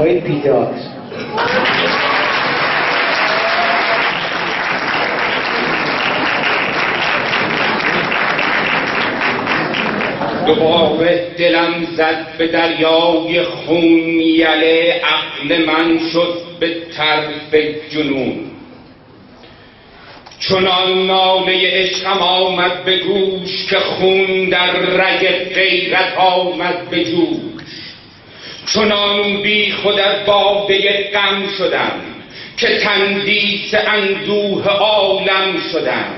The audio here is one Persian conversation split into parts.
آقای بیدار. دوباره دلم زد به دریای خون، یله عقل من شد به طرف جنون. چنان ناله عشقم آمد به گوش که خون در رگ غیرت آمد به جوش. چنان بی خود از باده غم شدم که تندیس اندوه عالم شدم.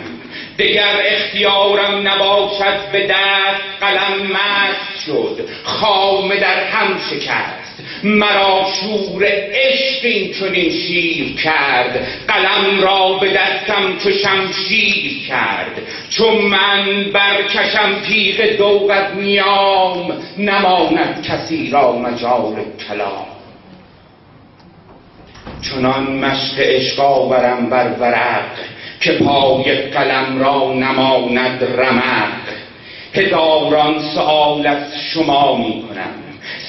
دیگر اختیارم نباشد به دست، قلم مست شد خامه در هم شکست. مرا شور عشق این چنین شیر کرد، قلم را به دستم چو شمشیر کرد. چون من برکشم تیغ دوغ از نیام، نماند کسی را مجال کلام. چنان مشق عشق آورم بر ورق، که پای قلم را نماند رمق. هزاران سؤال از شما می کنم،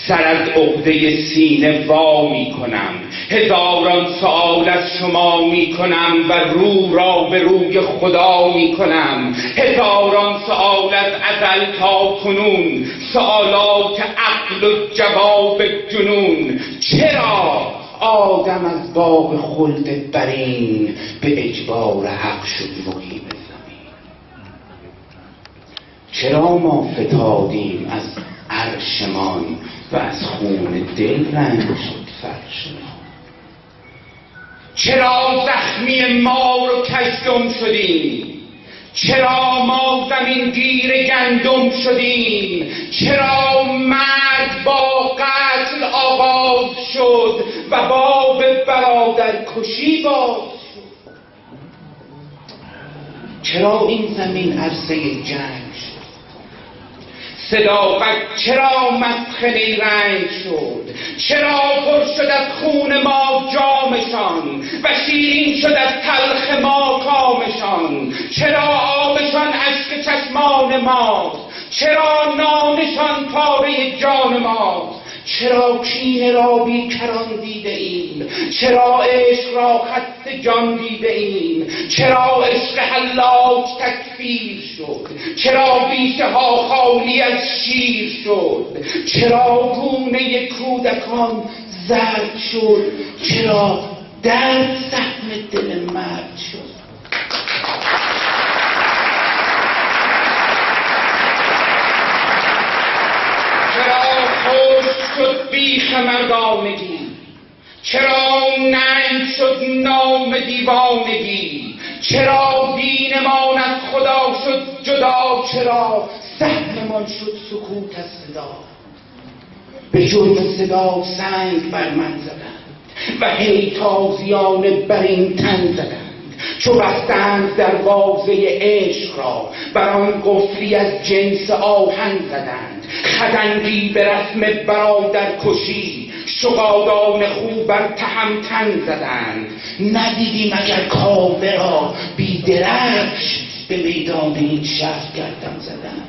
سر از عقده سینه وا می کنم. هزاران سؤال از شما می کنم و رو را به روی خدا می کنم. هزاران سؤال از ازل تا کنون، سؤالات عقل و جواب جنون. چرا آدم از باغ خلد برین، به اجبار حق شد مقیم زمین؟ چرا ما فتادیم از عرشمان و از خون دل رنگ شد فرشمان؟ چرا زخمی مار و کژدم شدیم؟ چرا ما زمین گیر گندم شدیم؟ چرا مرگ با قتل آغاز شد و باب برادر کشی باز شد؟ چرا این زمین عرصه جنگ شد؟ صداقت چرا مسخ نیرنگ شد؟ چرا پر شد از خون ما جامشان و شیرین شد از تلخ ما کامشان؟ چرا آبشان اشک چشمان ماست؟ چرا نامشان پاره جان ماست؟ چرا کینه را بیکران دیده ایم؟ چرا عشق را خسته جان دیده ایم؟ چرا عشق حلاج تکفیر شد؟ چرا بیشه ها خالی از شیر شد؟ چرا گونه کودکان زرد شد؟ چرا درد زخم دل مرد شد؟ شد بیخ مردانگی؟ چرا ننگ شد نام دیوانگی؟ چرا دینمان از خدا شد جدا؟ چرا سهممان شد سکوت از صدا؟ به جرم صدا سنگ بر من زدند و هی تازیانه بر این تن زدند. چو بستند دروازه عشق را، بر آن قفلی از جنس آهن زدند. خدنگی به رسم برادر کشی، شغادان خوب بر تهمتن زدند. ندیدی مگر کاوه را بی درفش، به میدان این شهر گردم زدند.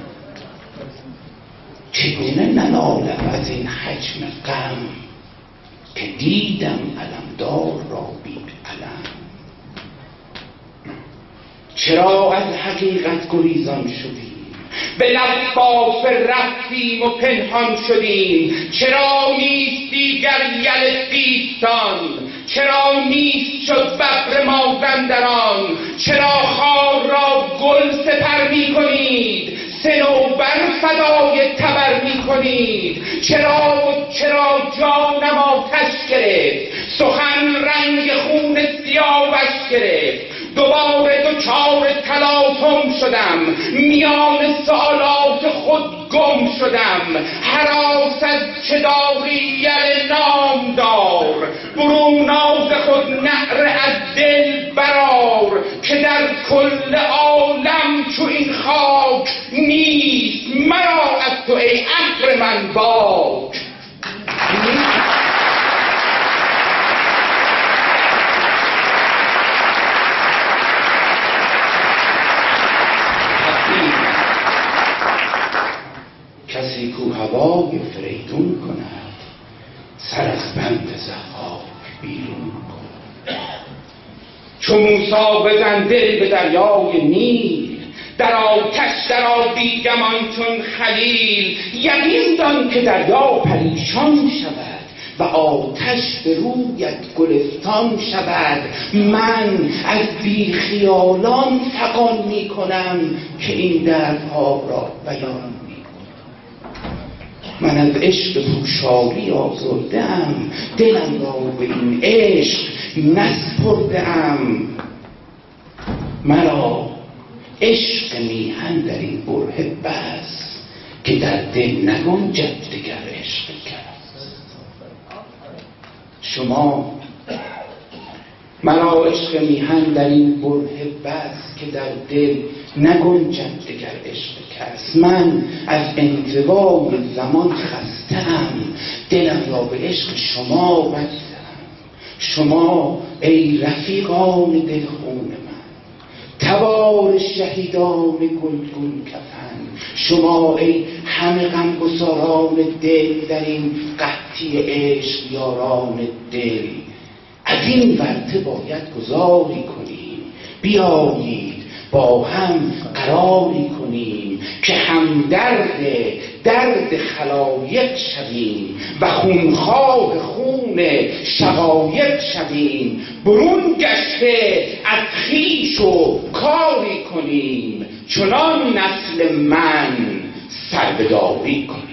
چگونه ننالم از این حجم غم، که دیدم علمدار را بی علم. چرا از حقیقت گریزان شدیم؟ به لطاف رفتیم و پنهان شدیم. چرا نیست دیگر یل سیستان؟ چرا نیست شد ببر مازندران؟ چرا خار را گل سپر می کنید؟ صنوبر فدای تبر می کنید؟ چرا جانم آتش گرفت؟ سخن رنگ خون سیاوش گرفت. دوباره دچار تلاطم شدم، میان سؤالات خود گم شدم. هراس از چه داری یل نامدار؟ برون از خود نعره از دل برار، که در کل عالم چو این خاک نیست. مرا از تو ای ابر من باک. کسی کو هوای فریدون کند، سر از بند کمند ضحاک بیرون کن. چو موسی بزن دل به دریای نیل، در آتش درآ دیگمان چون خلیل. یقین دان که دریا پریشان شود و آتش به رویت گلستان شود. من از بی خیالان فغان می کنم که این دردها را بیان می کنم. من از عشق پوشالی آزرده‌ام، دلم را به این عشق نسپرده‌ام. مرا عشق میهن در این بره بس، که در دل نگنجد دگر عشق کس. شما مرا عشق میهن در این بره بس، که در دل نگنجد دگر عشق کس. من از انزوای زمان خسته‌ام، دلم را به عشق شما بسته‌ام. شما ای رفیقان دلخون من، تبار شهیدان گلگون کفن. شما ای همه غمگساران دل، در این قحطی عشق یاران دل. از این ورطه باید گذاری کنیم، بیایید با هم قراری کنیم، که هم درد خلایق شویم و خونخواه خون شقایق شویم. برون گشته از خویش و کاری کنیم، چنان نسل من سربداری کنیم.